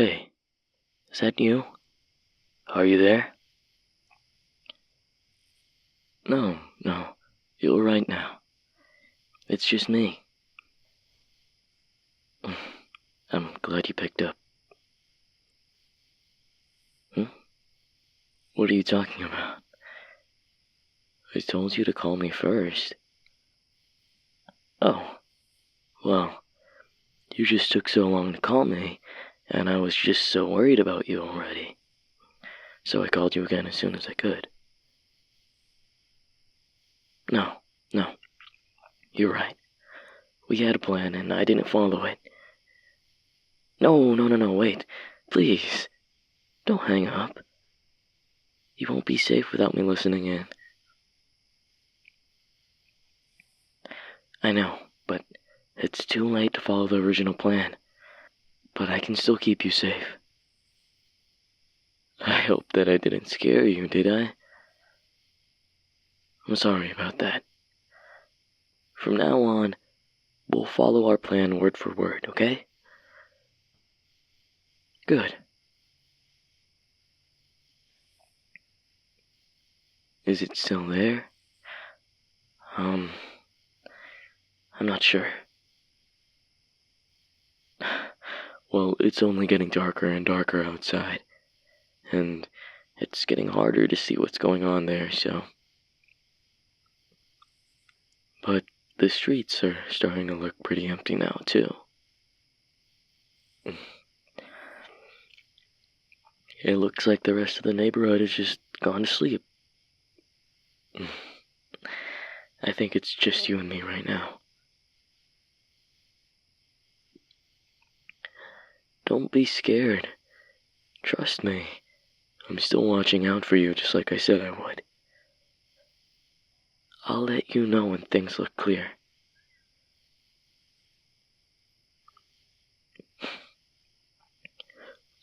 Hey, is that you? Are you there? No, you're right now. It's just me. I'm glad you picked up. What are you talking about? I told you to call me first. Oh, well, you just took so long to call me, and I was just so worried about you already. So I called you again as soon as I could. No, you're right. We had a plan, and I didn't follow it. No, wait. Please, don't hang up. You won't be safe without me listening in. I know, but it's too late to follow the original plan. But I can still keep you safe. I hope that I didn't scare you, did I? I'm sorry about that. From now on, we'll follow our plan word for word, okay? Good. Is it still there? I'm not sure. Well, it's only getting darker and darker outside, and it's getting harder to see what's going on there, so... But the streets are starting to look pretty empty now, too. It looks like the rest of the neighborhood has just gone to sleep. I think it's just you and me right now. Don't be scared. Trust me. I'm still watching out for you just like I said I would. I'll let you know when things look clear.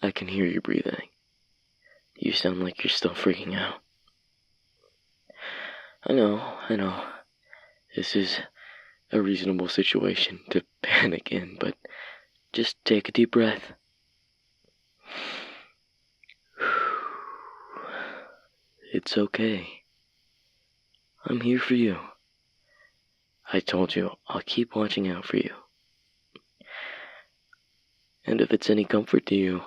I can hear you breathing. You sound like you're still freaking out. I know. This is a reasonable situation to panic in, but just take a deep breath. It's okay. I'm here for you. I told you, I'll keep watching out for you. And if it's any comfort to you,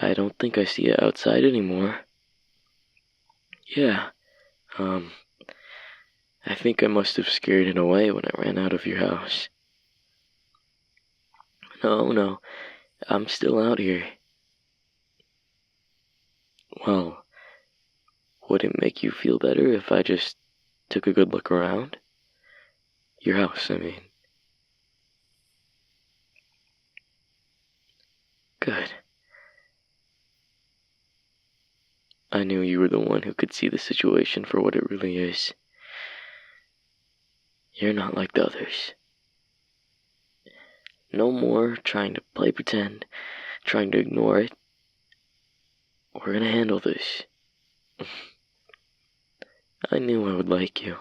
I don't think I see it outside anymore. Yeah, I think I must have scared it away when I ran out of your house. No, I'm still out here. Well, would it make you feel better if I just took a good look around? Your house, I mean. Good. I knew you were the one who could see the situation for what it really is. You're not like the others. No more trying to play pretend, trying to ignore it. We're gonna handle this. I knew I would like you.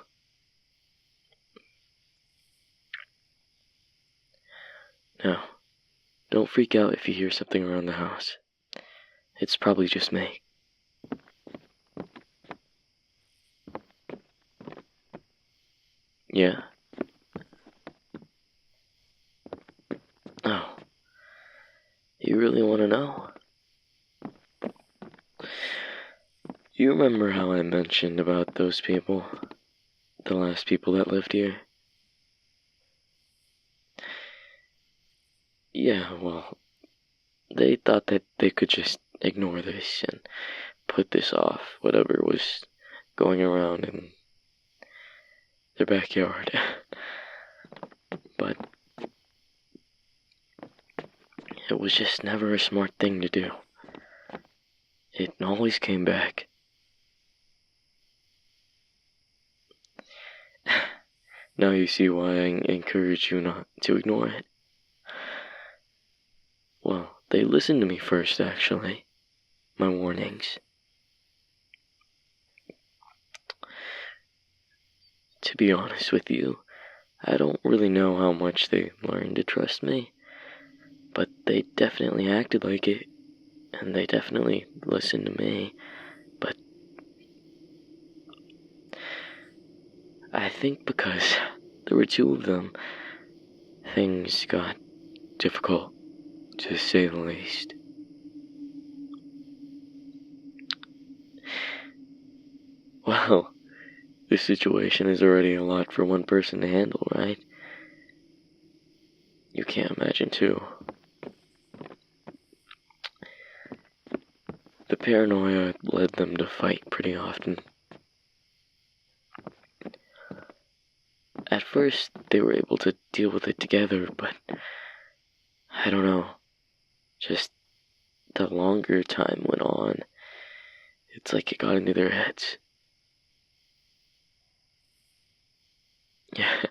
Now, don't freak out if you hear something around the house. It's probably just me. Yeah? Oh. You really want to know? You remember how I mentioned about those people? The last people that lived here? Yeah, well, they thought that they could just ignore this and put this off, whatever was going around in their backyard. But it was just never a smart thing to do. It always came back. Now you see why I encourage you not to ignore it. Well, they listened to me first, actually. My warnings. To be honest with you, I don't really know how much they learned to trust me. but they definitely acted like it, and they definitely listened to me, but I think because there were two of them, things got difficult, to say the least. Well, this situation is already a lot for one person to handle, right? You can't imagine two. The paranoia led them to fight pretty often. At first, they were able to deal with it together, but I don't know. Just the longer time went on, it's like it got into their heads. Yeah,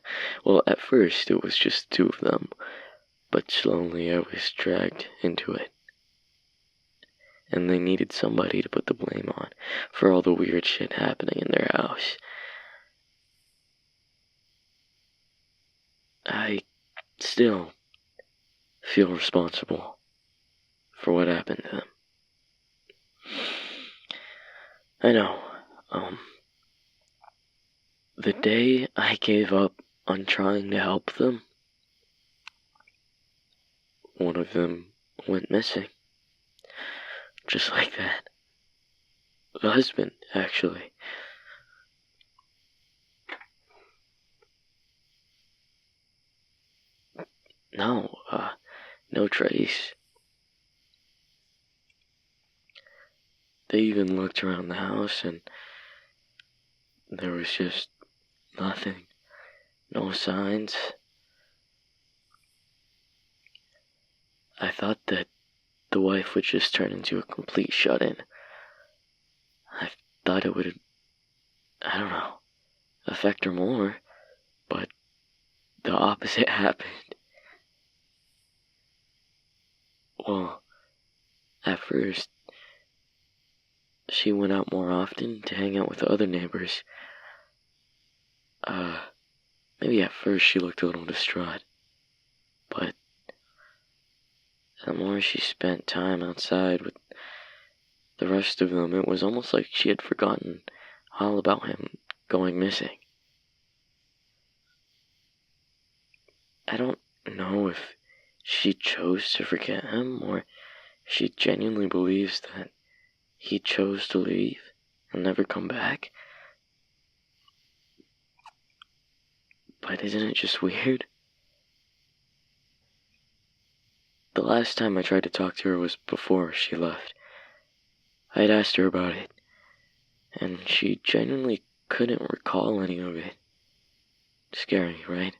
well, at first it was just two of them, but slowly I was dragged into it. And they needed somebody to put the blame on for all the weird shit happening in their house. I still feel responsible for what happened to them. I know, the day I gave up on trying to help them, one of them went missing. Just like that. The husband, actually. No, no trace. They even looked around the house and there was just nothing. No signs. I thought that the wife would just turn into a complete shut-in. I thought it would, I don't know, affect her more, but the opposite happened. Well, at first, she went out more often to hang out with the other neighbors. Maybe at first she looked a little distraught, but the more she spent time outside with the rest of them, it was almost like she had forgotten all about him going missing. I don't know if she chose to forget him, or she genuinely believes that he chose to leave and never come back. But isn't it just weird? The last time I tried to talk to her was before she left. I had asked her about it, and she genuinely couldn't recall any of it. Scary, right?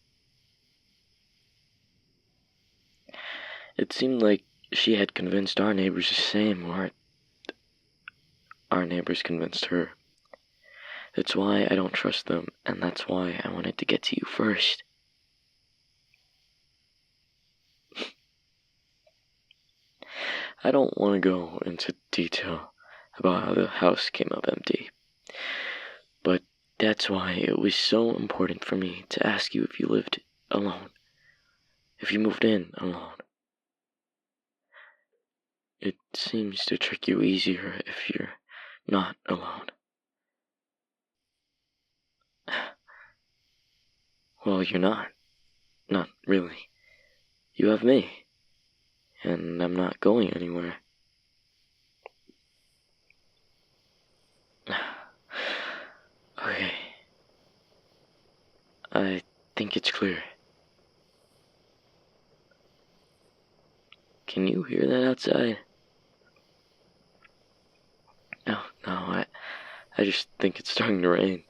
It seemed like she had convinced our neighbors the same, or our neighbors convinced her. That's why I don't trust them, and that's why I wanted to get to you first. I don't want to go into detail about how the house came up empty, but that's why it was so important for me to ask you if you lived alone, if you moved in alone. It seems to trick you easier if you're not alone. Well, you're not. Not really. You have me, and I'm not going anywhere. Okay. I think it's clear. Can you hear that outside? No, I just think it's starting to rain.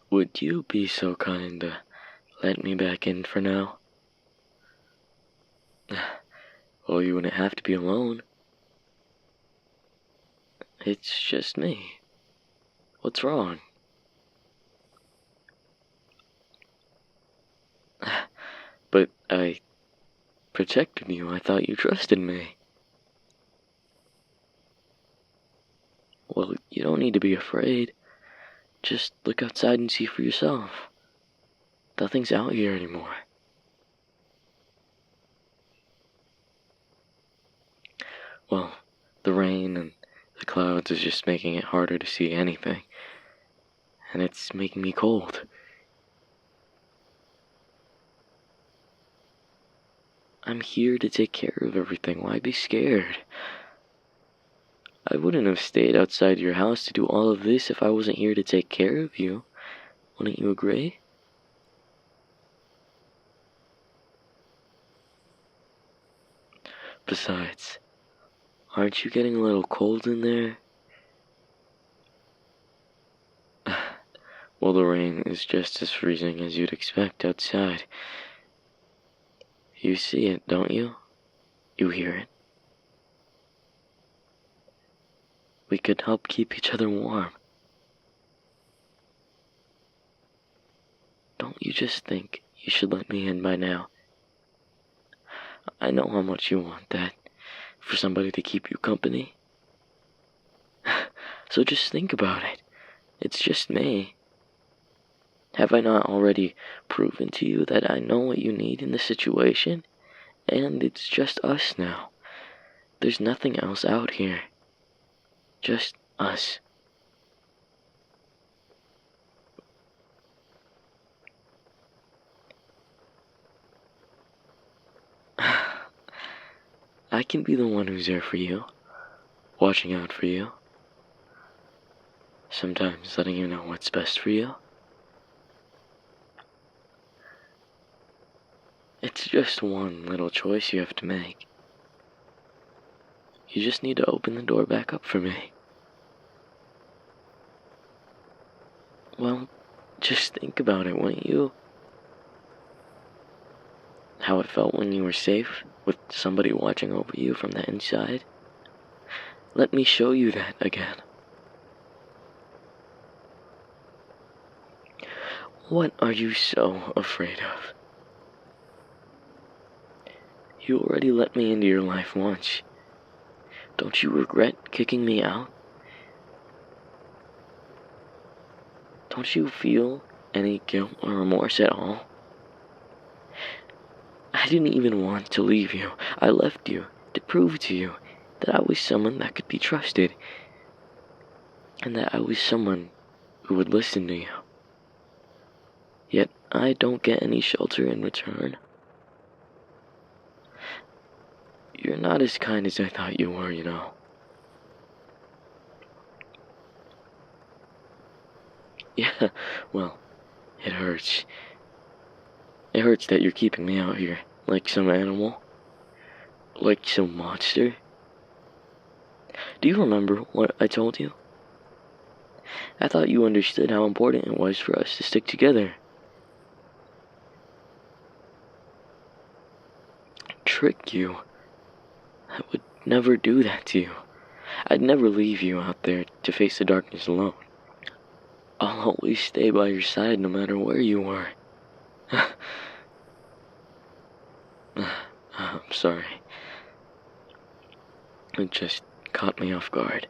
Would you be so kind to let me back in for now? Well, you wouldn't have to be alone. It's just me. What's wrong? But I protected you. I thought you trusted me. Well, you don't need to be afraid. Just look outside and see for yourself. Nothing's out here anymore. Well, the rain and the clouds is just making it harder to see anything. And it's making me cold. I'm here to take care of everything. Why be scared? I wouldn't have stayed outside your house to do all of this if I wasn't here to take care of you. Wouldn't you agree? Besides, aren't you getting a little cold in there? Well, the rain is just as freezing as you'd expect outside. You see it, don't you? You hear it. We could help keep each other warm. Don't you just think you should let me in by now? I know how much you want that, for somebody to keep you company. So just think about it. It's just me. Have I not already proven to you that I know what you need in the situation? And it's just us now. There's nothing else out here. Just us. I can be the one who's there for you, watching out for you. Sometimes letting you know what's best for you. It's just one little choice you have to make. You just need to open the door back up for me. Well, just think about it, wouldn't you? How it felt when you were safe, with somebody watching over you from the inside. Let me show you that again. What are you so afraid of? You already let me into your life once. Don't you regret kicking me out? Don't you feel any guilt or remorse at all? I didn't even want to leave you. I left you to prove to you that I was someone that could be trusted, and that I was someone who would listen to you. Yet I don't get any shelter in return. You're not as kind as I thought you were, you know. Yeah, well, it hurts. It hurts that you're keeping me out here, like some animal. Like some monster. Do you remember what I told you? I thought you understood how important it was for us to stick together. Trick you. I would never do that to you. I'd never leave you out there to face the darkness alone. I'll always stay by your side no matter where you were. I'm sorry. It just caught me off guard.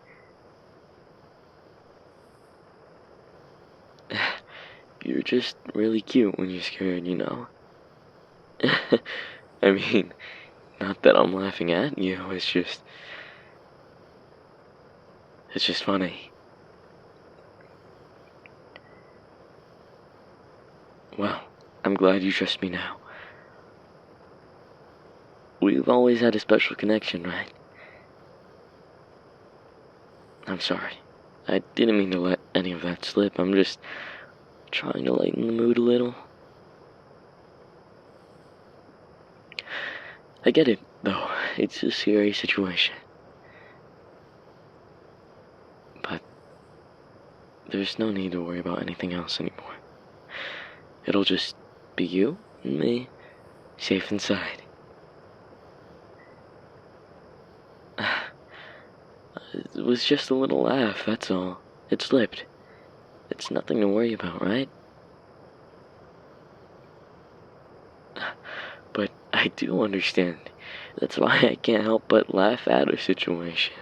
You're just really cute when you're scared, you know? I mean, not that I'm laughing at you, it's just funny. Well, I'm glad you trust me now. We've always had a special connection, right? I'm sorry. I didn't mean to let any of that slip. I'm just trying to lighten the mood a little. I get it, though. It's a scary situation. But there's no need to worry about anything else anymore. It'll just be you and me, safe inside. It was just a little laugh, that's all. It slipped. It's nothing to worry about, right? But I do understand. That's why I can't help but laugh at our situation.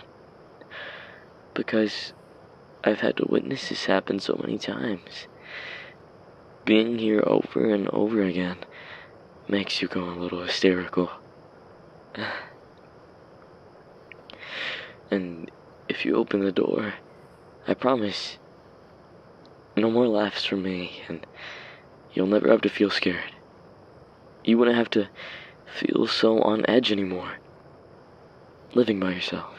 Because I've had to witness this happen so many times. Being here over and over again makes you go a little hysterical. And if you open the door, I promise, no more laughs from me, and you'll never have to feel scared. You wouldn't have to feel so on edge anymore, living by yourself.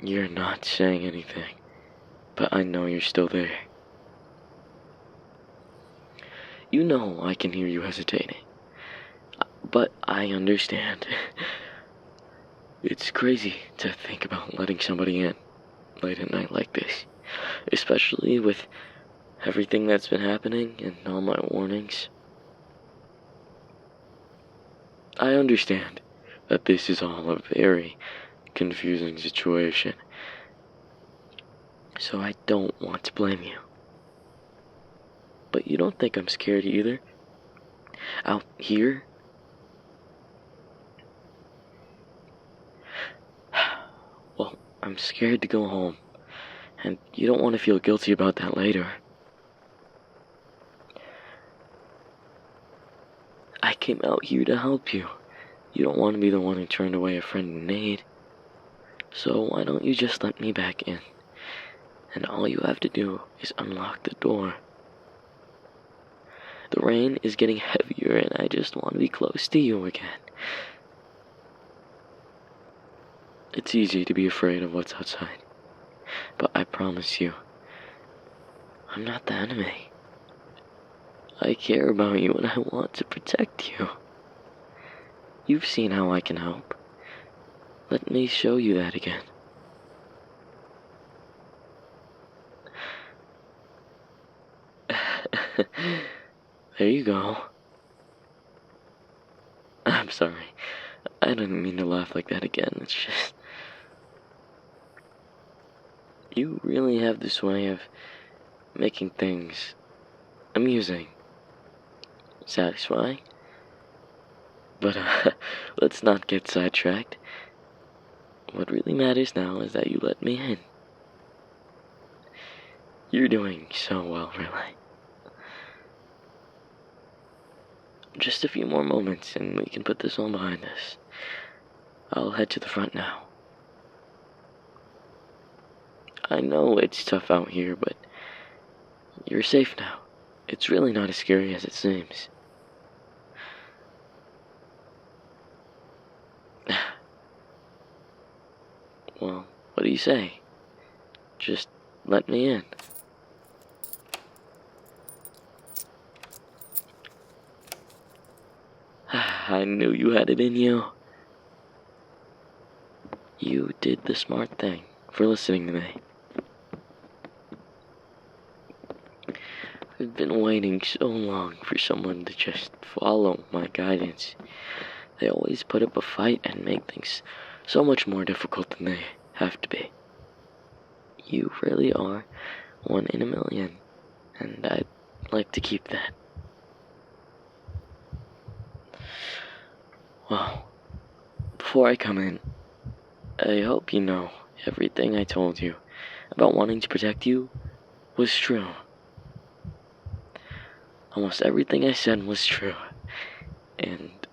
You're not saying anything, but I know you're still there. You know I can hear you hesitating, but I understand. It's crazy to think about letting somebody in late at night like this, especially with everything that's been happening and all my warnings. I understand that this is all a very confusing situation, so I don't want to blame you. But you don't think I'm scared either? Out here? Well, I'm scared to go home, and you don't want to feel guilty about that later. I came out here to help you. You don't want to be the one who turned away a friend in need. So why don't you just let me back in? And all you have to do is unlock the door. The rain is getting heavier and I just want to be close to you again. It's easy to be afraid of what's outside, but I promise you, I'm not the enemy. I care about you and I want to protect you. You've seen how I can help. Let me show you that again. There you go. I'm sorry. I didn't mean to laugh like that again. It's just... You really have this way of making things amusing, satisfying. But let's not get sidetracked. What really matters now is that you let me in. You're doing so well, really. Just a few more moments and we can put this all behind us. I'll head to the front now. I know it's tough out here, but you're safe now. It's really not as scary as it seems. Well, what do you say? Just let me in. I knew you had it in you. You did the smart thing for listening to me. I've been waiting so long for someone to just follow my guidance. They always put up a fight and make things so much more difficult than they have to be. You really are one in a million, and I'd like to keep that. Well, before I come in, I hope you know everything I told you about wanting to protect you was true. Almost everything I said was true, and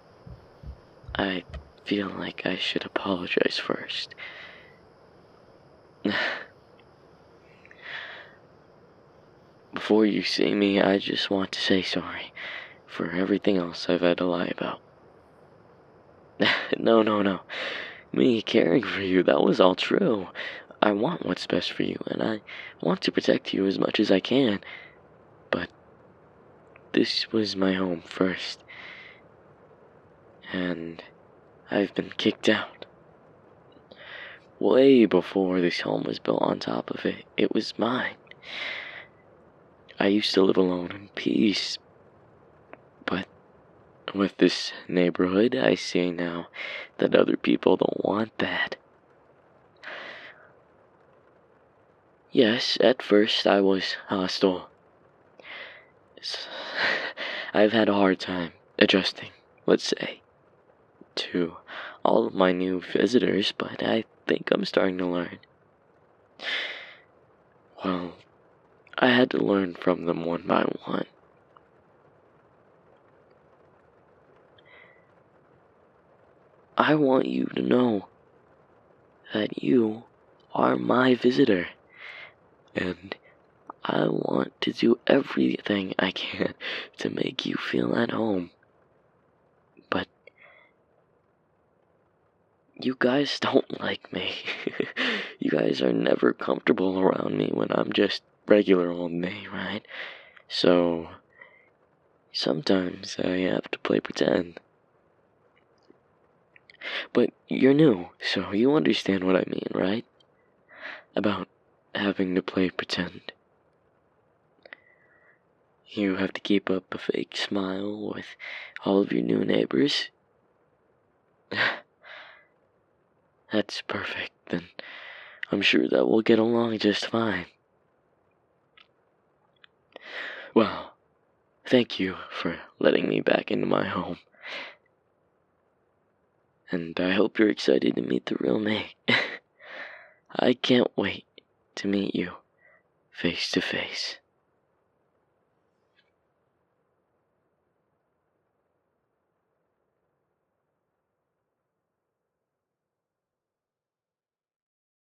I feel like I should apologize first. Before you see me, I just want to say sorry for everything else I've had to lie about. No. Me caring for you, that was all true. I want what's best for you, and I want to protect you as much as I can. But this was my home first, and I've been kicked out. Way before this home was built on top of it, it was mine. I used to live alone in peace, but with this neighborhood, I see now that other people don't want that. Yes, at first I was hostile. I've had a hard time adjusting, let's say, to all of my new visitors, but I think I'm starting to learn. Well, I had to learn from them one by one. I want you to know that you are my visitor, and I want to do everything I can to make you feel at home. But you guys don't like me. You guys are never comfortable around me when I'm just regular old me, right? So sometimes I have to play pretend. But you're new, so you understand what I mean, right? About having to play pretend. You have to keep up a fake smile with all of your new neighbors. That's perfect, then I'm sure that we'll get along just fine. Well, thank you for letting me back into my home. And I hope you're excited to meet the real me. I can't wait to meet you face to face.